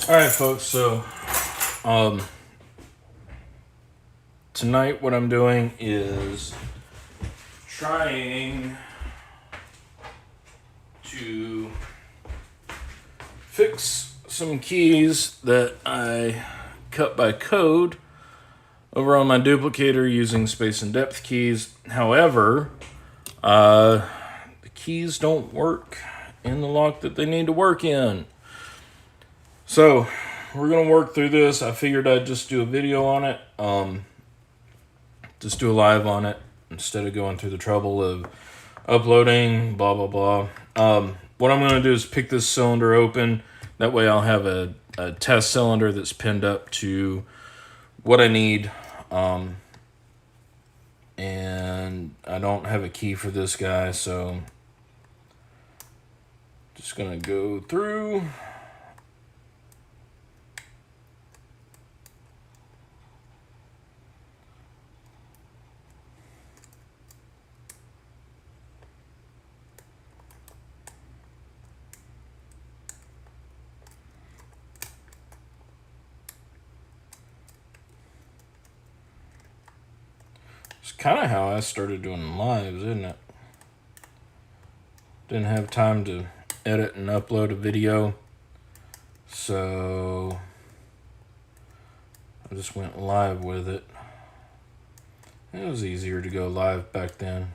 All right, folks. So, um, tonight what I'm doing is trying to fix some keys that I cut by code over on my duplicator using space and depth keys. However, the keys don't work in the lock that they need to work in. So, we're going to work through this. I figured I'd just do a video on it. Just do a live on it instead of going through the trouble of uploading, blah, blah, blah. What I'm going to do is pick this cylinder open. That way I'll have a test cylinder that's pinned up to what I need. And I don't have a key for this guy, so just going to go through. It's kind of how I started doing lives, isn't it? Didn't have time to edit and upload a video, so I just went live with it. It was easier to go live back then.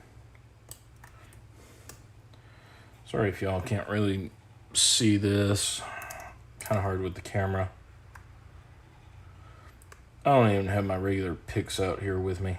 Sorry if y'all can't really see this. Kind of hard with the camera. I don't even have my regular picks out here with me.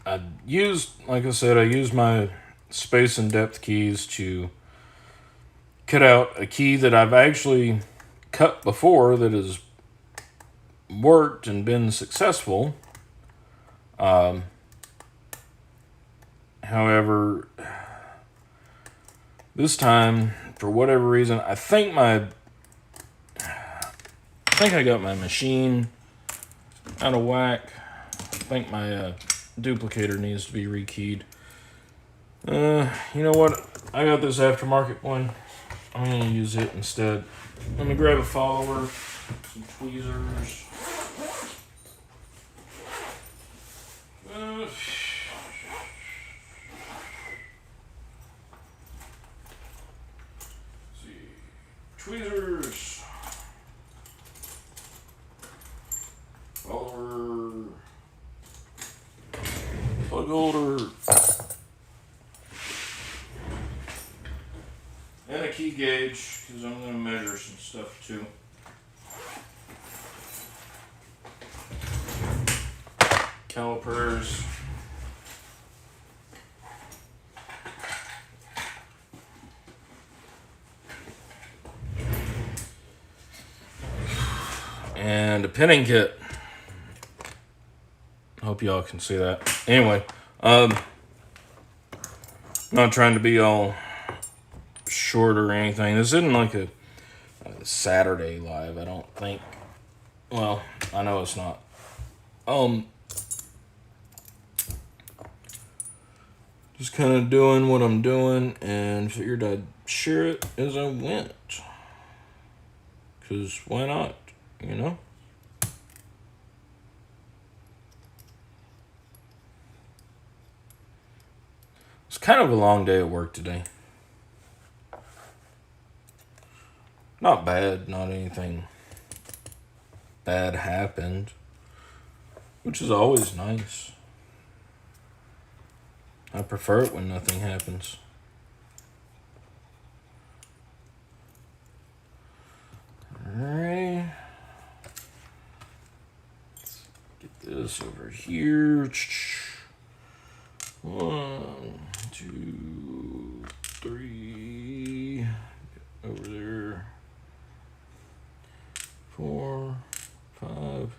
I used, like I said, I used my space and depth keys to cut out a key that I've actually cut before that has worked and been successful. However, this time, for whatever reason, I think I got my machine out of whack. I think my duplicator needs to be rekeyed. You know what? I got this aftermarket one. I'm going to use it instead. Let me grab a follower, some tweezers. See. Tweezers. Follower. Plug holder. And a key gauge, because I'm going to measure some stuff too. Calipers. And a pinning kit. Hope y'all can see that. Anyway, not trying to be all short or anything. This isn't like a Saturday live, I don't think. Well, I know it's not. Just kind of doing what I'm doing and figured I'd share it as I went. Because why not, you know? It's kind of a long day at work today. Not bad, not anything bad happened, which is always nice. I prefer it when nothing happens. Alright. Let's get this over here. 1, 2, 3. Over there. 4, 5,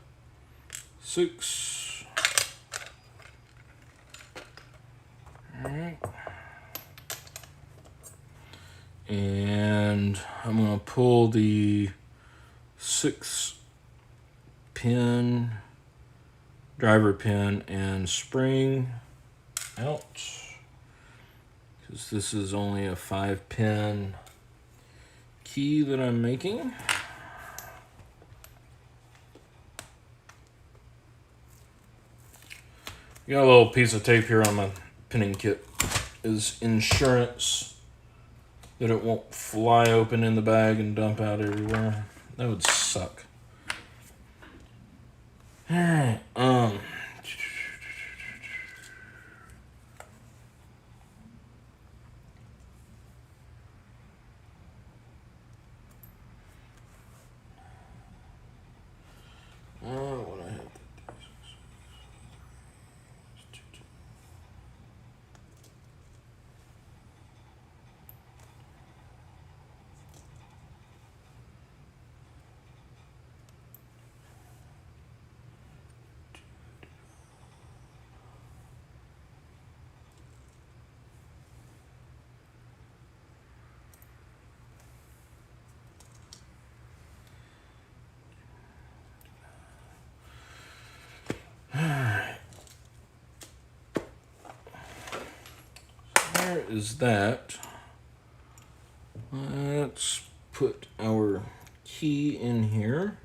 6. Alright. And I'm going to pull the 6-pin driver pin and spring out, because this is only a 5-pin key that I'm making. Got a little piece of tape here on my pinning kit is insurance that it won't fly open in the bag and dump out everywhere. That would suck. Alright, what I have. There is that. Let's put our key in here.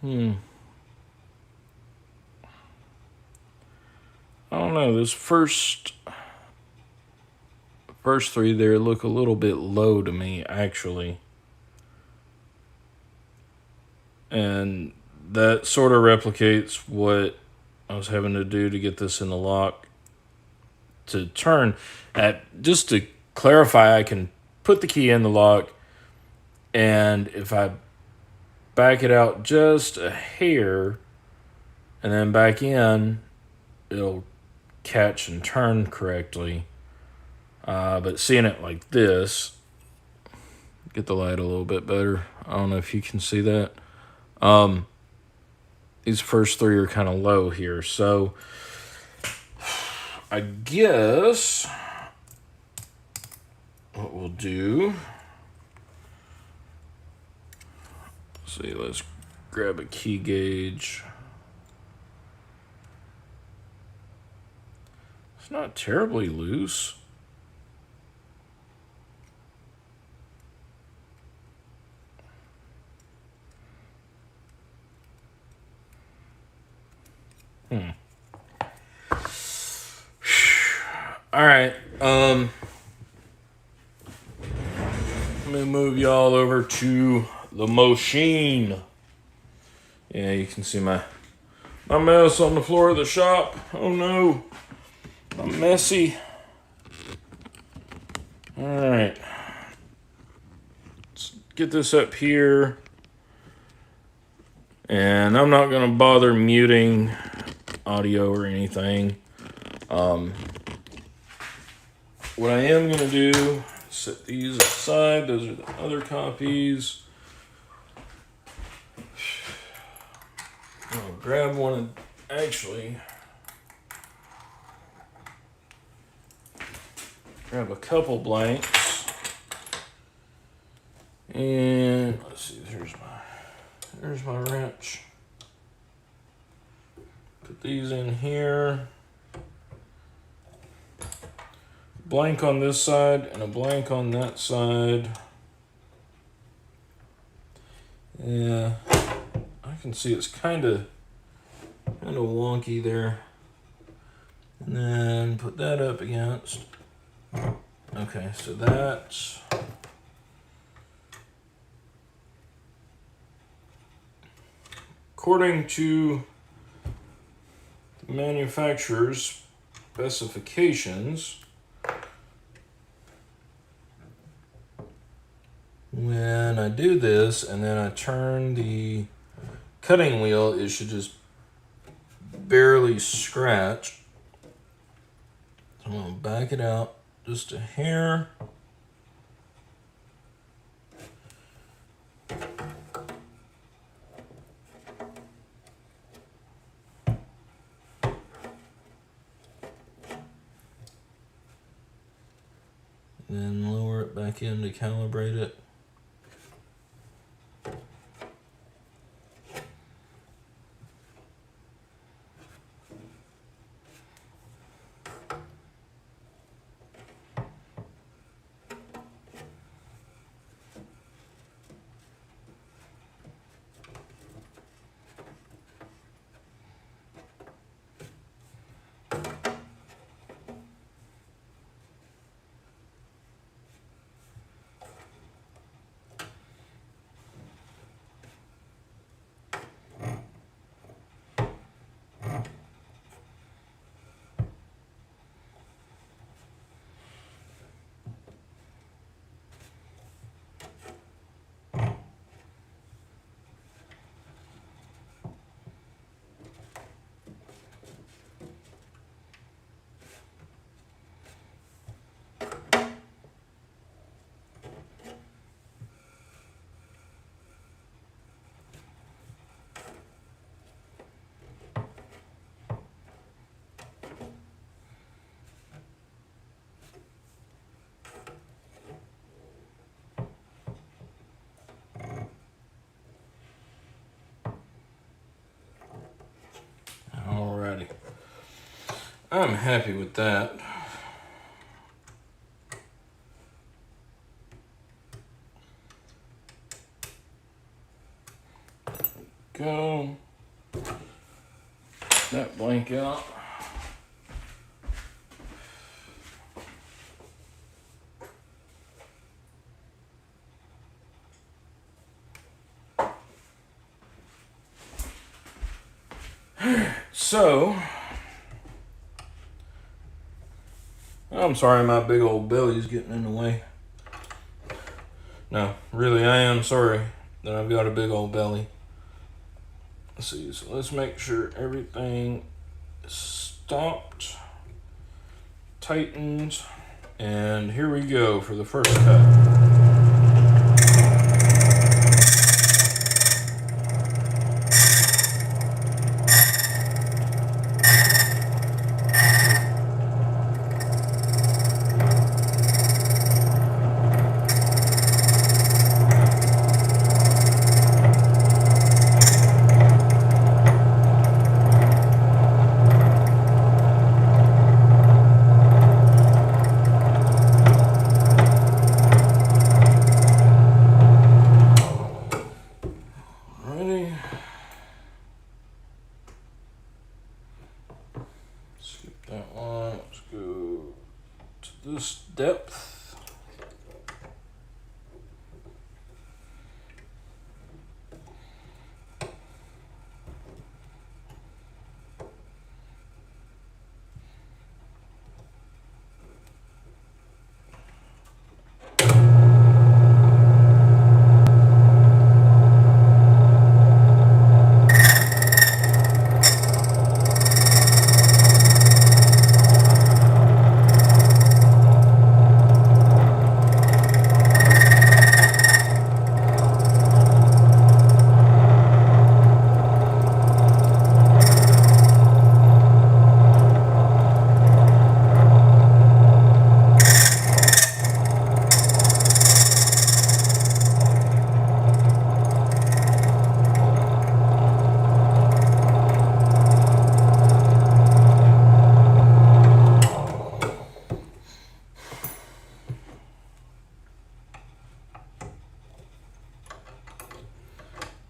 I don't know, this first 3 there look a little bit low to me, actually. And that sort of replicates what I was having to do to get this in the lock to turn. Just to clarify, I can put the key in the lock, and if I back it out just a hair and then back in, it'll catch and turn correctly. But seeing it like this, get the light a little bit better. I don't know if you can see that. These first 3 are kind of low here, so I guess what we'll do, let's grab a key gauge. It's not terribly loose. All right. Let me move y'all over to the machine. Yeah, you can see my mess on the floor of the shop. Oh no, I'm messy. All right. Let's get this up here. And I'm not going to bother muting audio or anything. What I am going to do, set these aside. Those are the other copies. I'll grab one and actually grab a couple blanks. And let's see, there's my wrench. Put these in here. Blank on this side and a blank on that side. Yeah, I can see it's kind of wonky there. And then put that up against. Okay, so that's according to the manufacturer's specifications. When I do this and then I turn the cutting wheel, it should just barely scratch. So I'm going to back it out just a hair. Then lower it back in to calibrate it. Alrighty. I'm happy with that. Go. That blank out. So, I'm sorry my big old belly's getting in the way. No, really, I am sorry that I've got a big old belly. Let's see, so let's make sure everything is stopped, tightened, and here we go for the first cut. Skip that one. Let's go to this depth.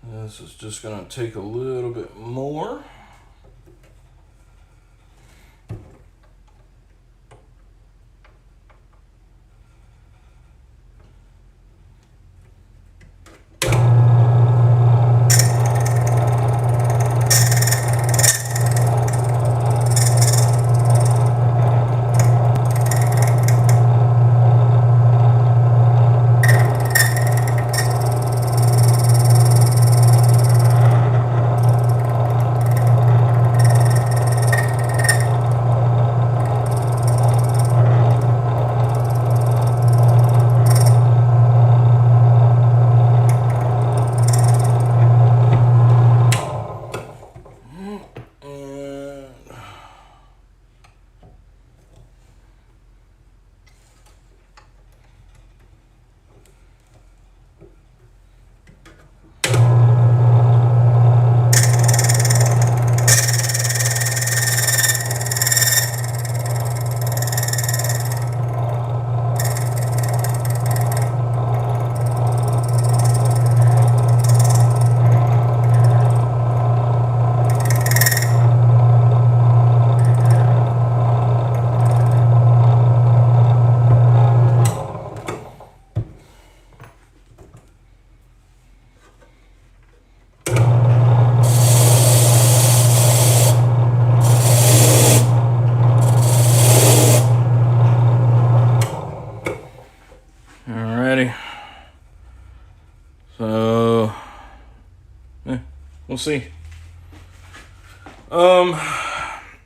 This is just going to take a little bit more. see. I'm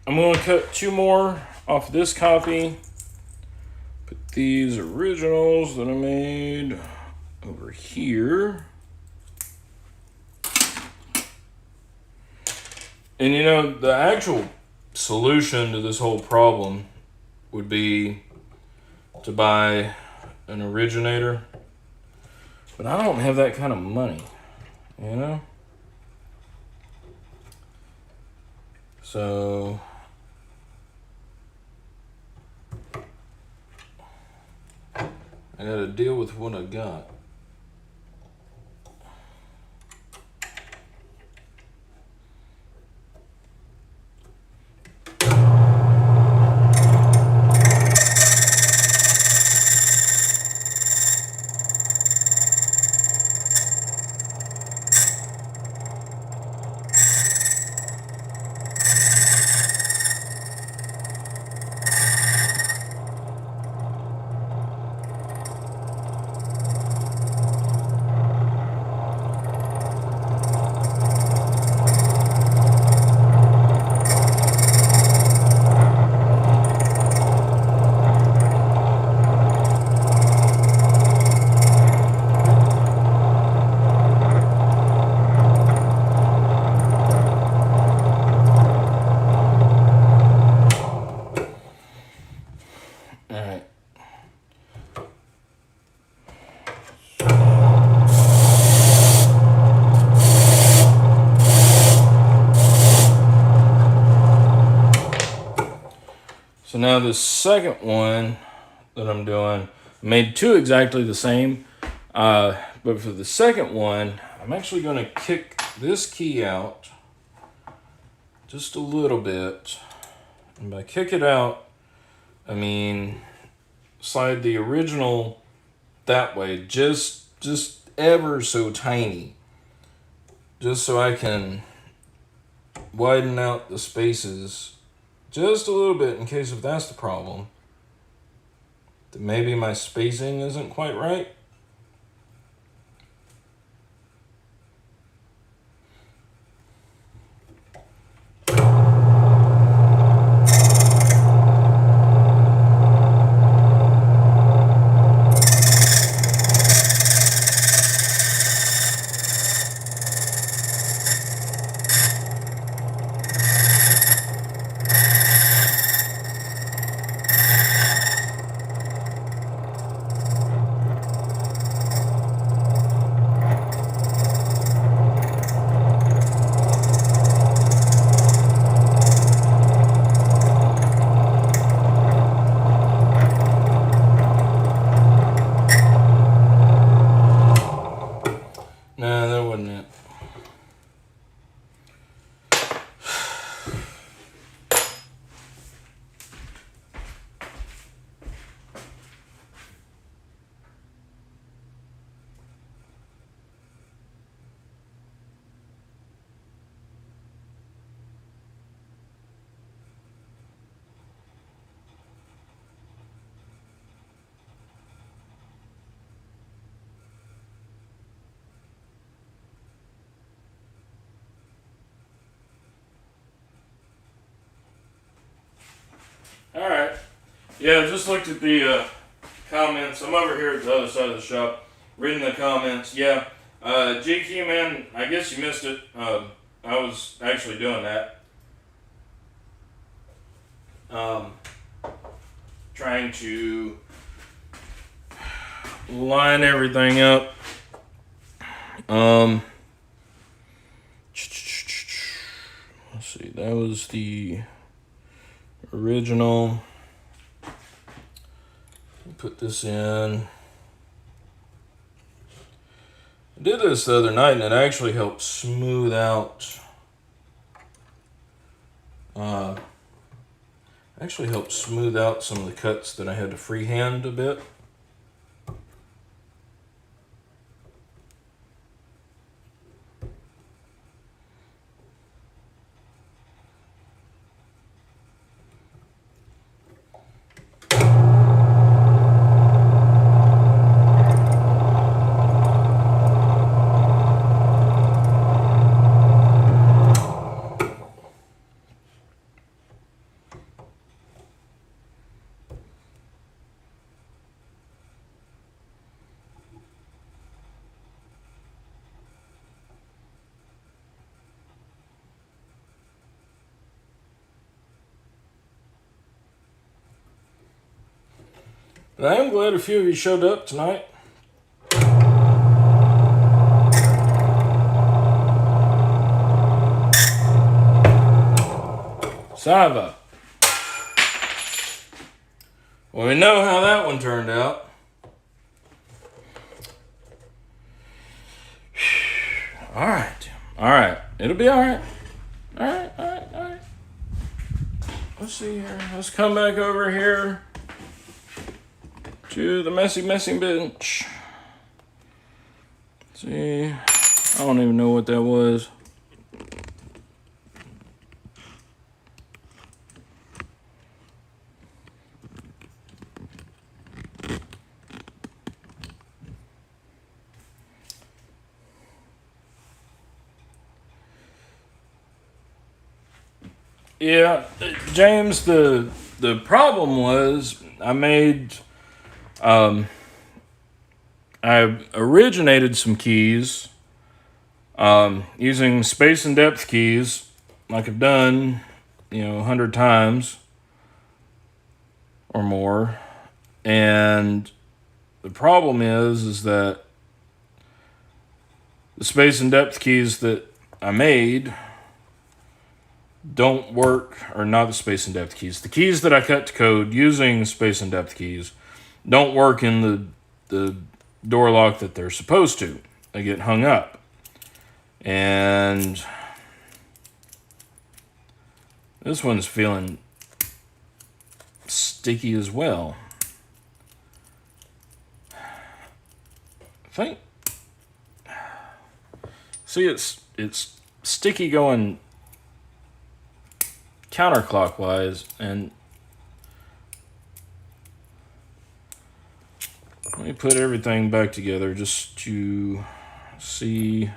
going to cut 2 more off this copy. Put these originals that I made over here. And you know, the actual solution to this whole problem would be to buy an originator. But I don't have that kind of money, you know? So I gotta deal with what I got. So now the second one that I'm doing, I made 2 exactly the same, but for the second one, I'm actually going to kick this key out just a little bit. And by kick it out, I mean slide the original that way, just ever so tiny, just so I can widen out the spaces just a little bit in case if that's the problem, that maybe my spacing isn't quite right. Nah, that wasn't it. Alright. Yeah, just looked at the comments. I'm over here at the other side of the shop reading the comments. Yeah, GQ man, I guess you missed it. I was actually doing that. Trying to line everything up. Let's see, that was the original. Put this in. I did this the other night and it actually helped smooth out some of the cuts that I had to freehand a bit. But I am glad a few of you showed up tonight. Sava. Well, we know how that one turned out. All right. It'll be all right. All right. Let's see here. Let's come back over here to the messy bench. Let's see. I don't even know what that was. Yeah, James, the problem was I originated some keys using space and depth keys like I've done, 100 times or more. And the problem is that the space and depth keys that I made don't work, or not the space and depth keys. The keys that I cut to code using space and depth keys don't work in the door lock that they're supposed to. They get hung up. And this one's feeling sticky as well. I think. See, it's sticky going counterclockwise, and let me put everything back together just to see.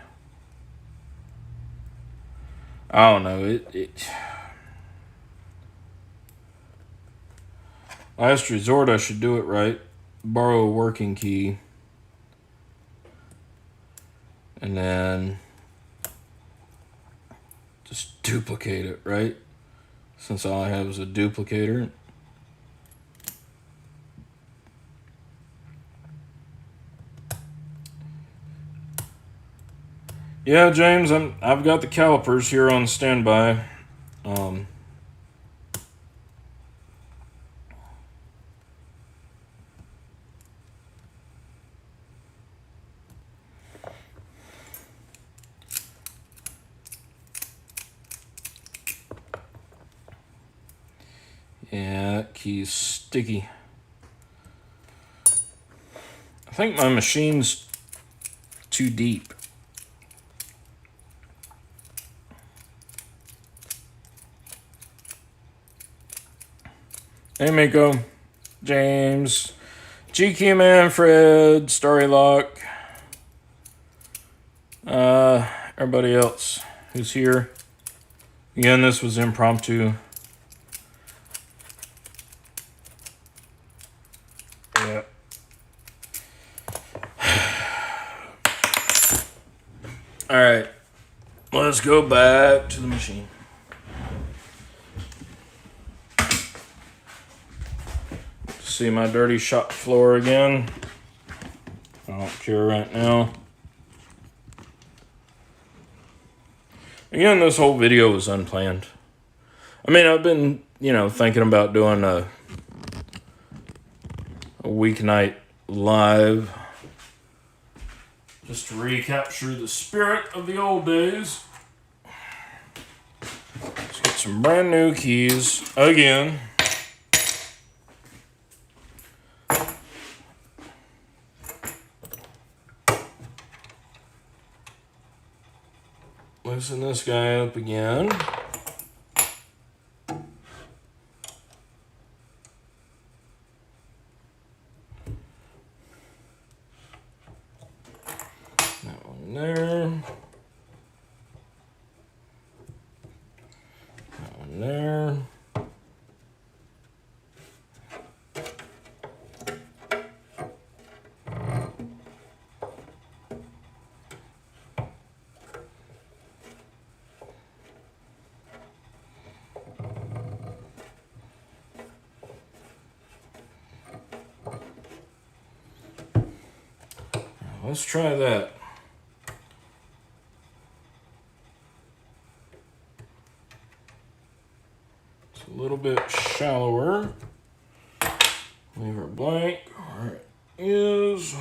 I don't know. Last resort, I should do it right. Borrow a working key, and then just duplicate it, right? Since all I have is a duplicator. Yeah, James, I've got the calipers here on standby. Yeah, that key's sticky. I think my machine's too deep. Hey, Miko, James, GQ Manfred, Storylock, everybody else who's here. Again, this was impromptu. Yeah. All right, let's go back to the machine. See my dirty shop floor again. I don't care right now. Again, this whole video was unplanned. I mean, I've been, thinking about doing a weeknight live just to recapture the spirit of the old days. Let's get some brand new keys again. Loosen this guy up again. That one there. That one there. let's try that. It's a little bit shallower. Leave her blank. All right, is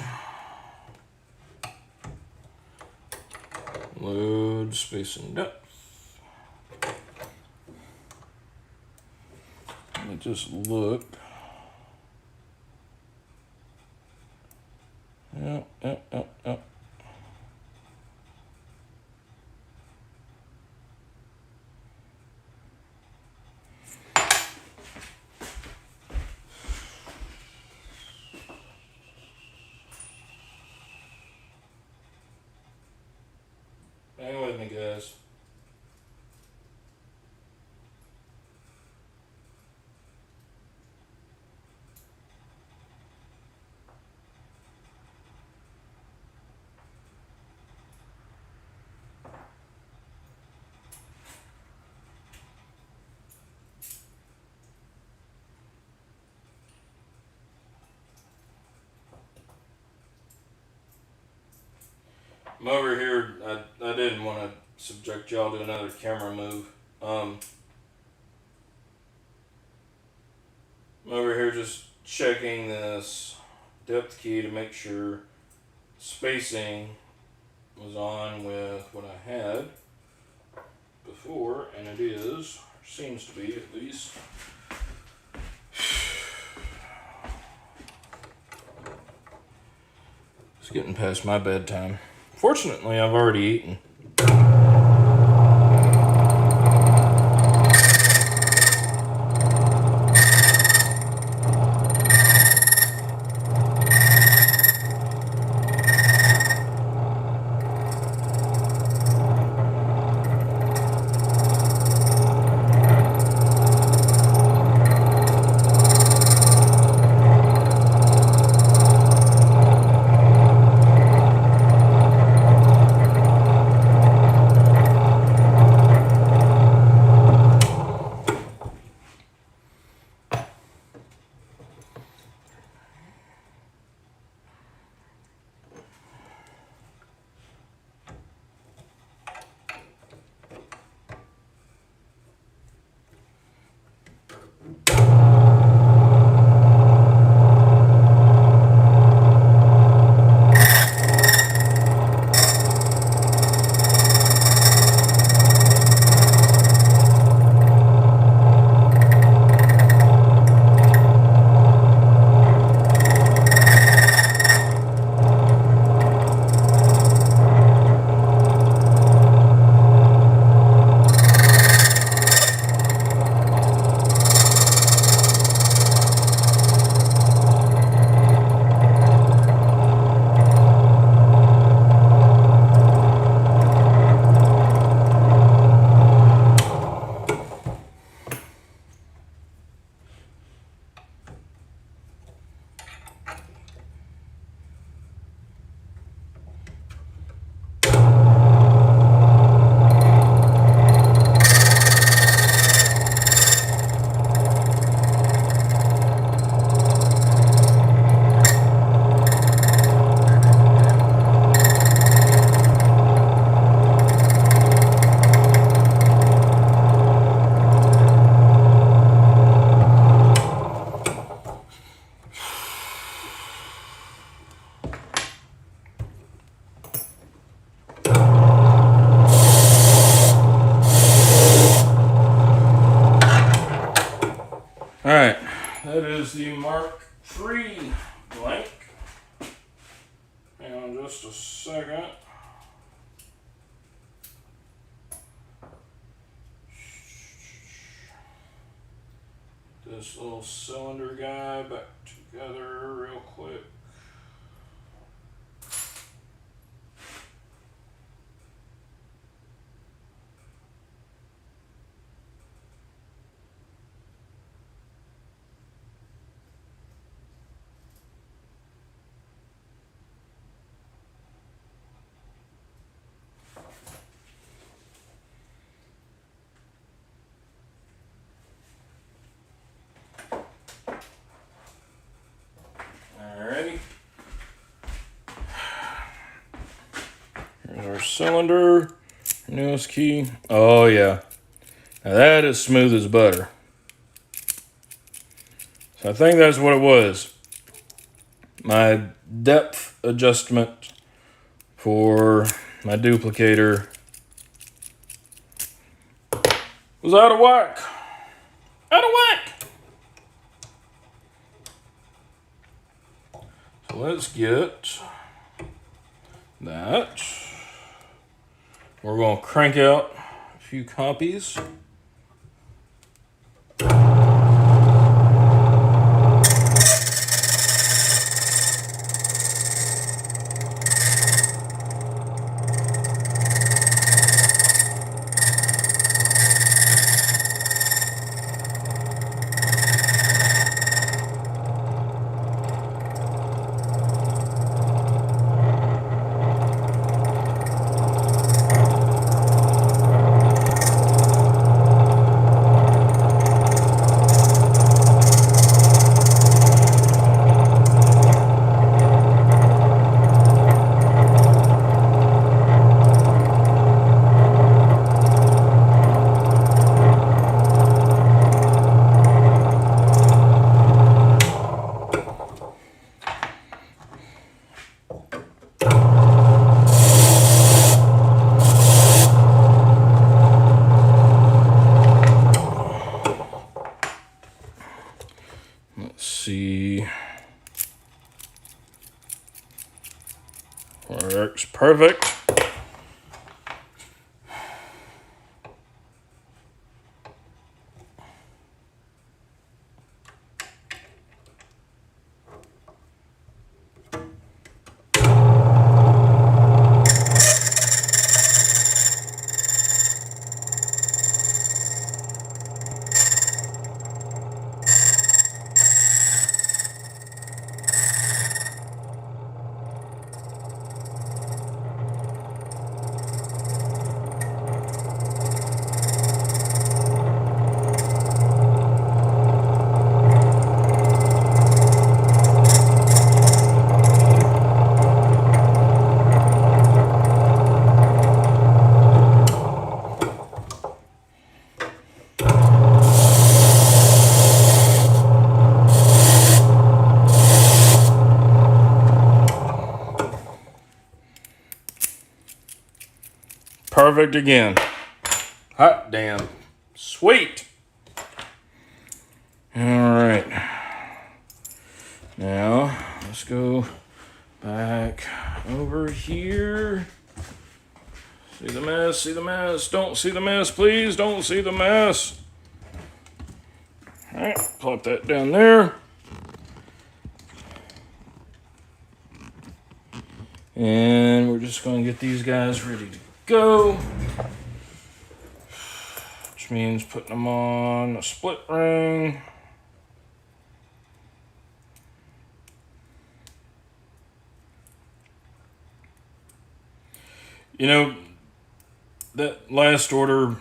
load space and depth. Let me just look. Yep. Hang with me, guys. I'm over here. I didn't want to subject y'all to another camera move. I'm over here just checking this depth key to make sure spacing was on with what I had before, and it is, or seems to be at least. It's getting past my bedtime. Fortunately, I've already eaten. Alright, that is the Mark III blank. Hang on just a second. This little cylinder guy back together real quick. Alrighty. cylinder, newest key. Oh yeah, now that is smooth as butter. So I think that's what it was. My depth adjustment for my duplicator was out of whack. Out of whack! So let's get that. We're going to crank out a few copies. Let's see. Works perfect. Perfect again. Hot damn. Sweet. All right. Now, let's go back over here. See the mess, see the mess. Don't see the mess, please. Don't see the mess. All right, plop that down there. And we're just going to get these guys ready to go. Which means putting them on a split ring. You know, that last order,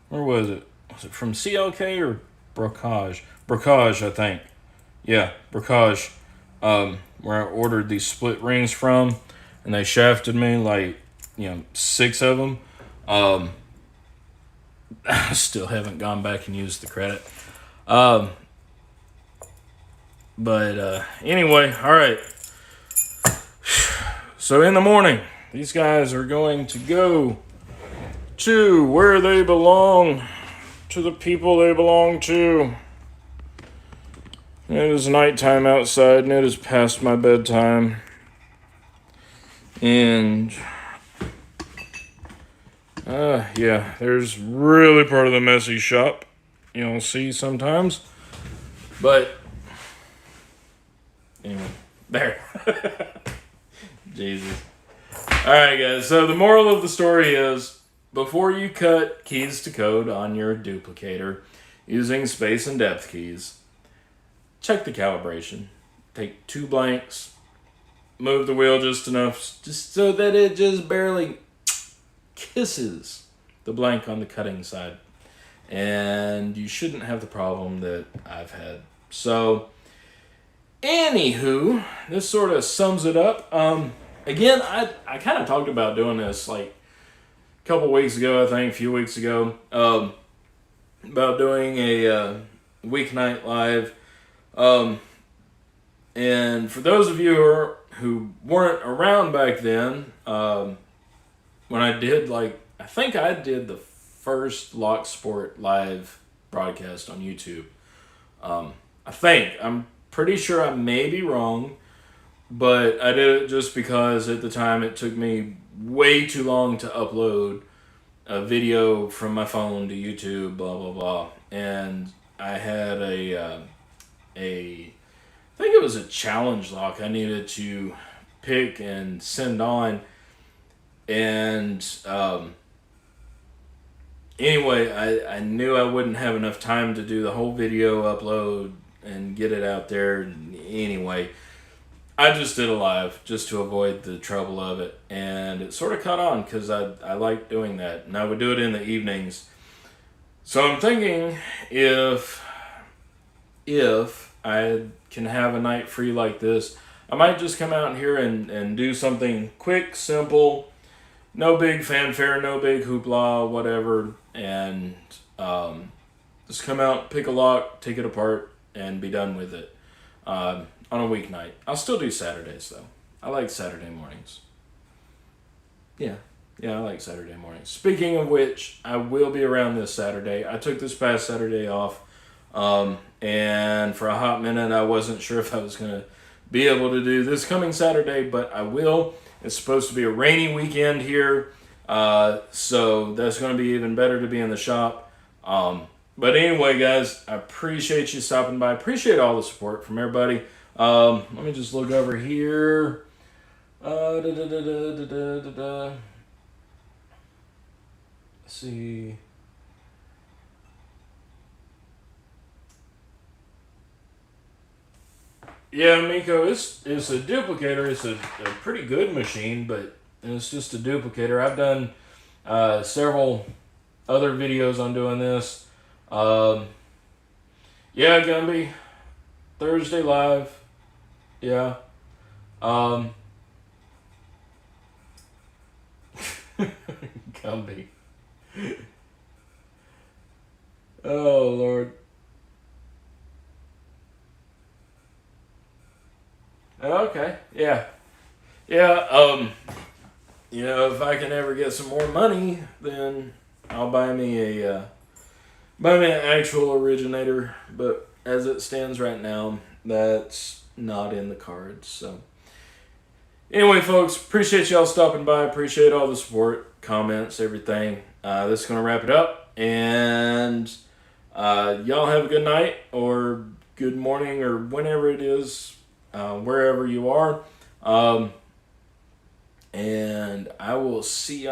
where was it? Was it from CLK or Brocage? Brocage, I think. Yeah, Brocage. Where I ordered these split rings from, and they shafted me like, 6 of them. I still haven't gone back and used the credit. But anyway, all right. So in the morning, these guys are going to go to where they belong, to the people they belong to. It is nighttime outside, and it is past my bedtime. And, yeah, there's really part of the messy shop you'll see sometimes. But, anyway, there. Jesus. Alright, guys, so the moral of the story is, before you cut keys to code on your duplicator using space and depth keys, check the calibration. Take 2 blanks, move the wheel just enough, just so that it just barely kisses the blank on the cutting side. And you shouldn't have the problem that I've had. So, anywho, this sort of sums it up. again, I kind of talked about doing this like a couple weeks ago, I think, a few weeks ago, about doing a weeknight live. Um, and for those of you who weren't around back then, when I did, like, I think I did the first Lock Sport live broadcast on YouTube. I think. I'm pretty sure I may be wrong, but I did it just because at the time it took me way too long to upload a video from my phone to YouTube, blah blah blah, and I had I think it was a challenge lock I needed to pick and send on, and anyway, I knew I wouldn't have enough time to do the whole video upload and get it out there. Anyway, I just did a live just to avoid the trouble of it, and it sort of caught on because I like doing that, and I would do it in the evenings. So I'm thinking if I can have a night free like this, I might just come out here and do something quick, simple, no big fanfare, no big hoopla, whatever, and just come out, pick a lock, take it apart, and be done with it on a weeknight. I'll still do Saturdays, though. I like Saturday mornings. Yeah, I like Saturday mornings. Speaking of which, I will be around this Saturday. I took this past Saturday off, and for a hot minute, I wasn't sure if I was going to be able to do this coming Saturday, but I will. It's supposed to be a rainy weekend here, so that's going to be even better to be in the shop. But anyway, guys, I appreciate you stopping by. Appreciate all the support from everybody. Let me just look over here. Let's see. Yeah, Miko, it's a duplicator. It's a pretty good machine, but it's just a duplicator. I've done several other videos on doing this. Yeah, Gumby, Thursday live. Yeah. Gumby. Oh, Lord. Okay. Yeah. Yeah. If I can ever get some more money, then I'll buy me an actual originator. But as it stands right now, that's not in the cards. So anyway, folks, appreciate y'all stopping by. Appreciate all the support, comments, everything. This is gonna wrap it up, and y'all have a good night or good morning or whenever it is, wherever you are. And I will see y'all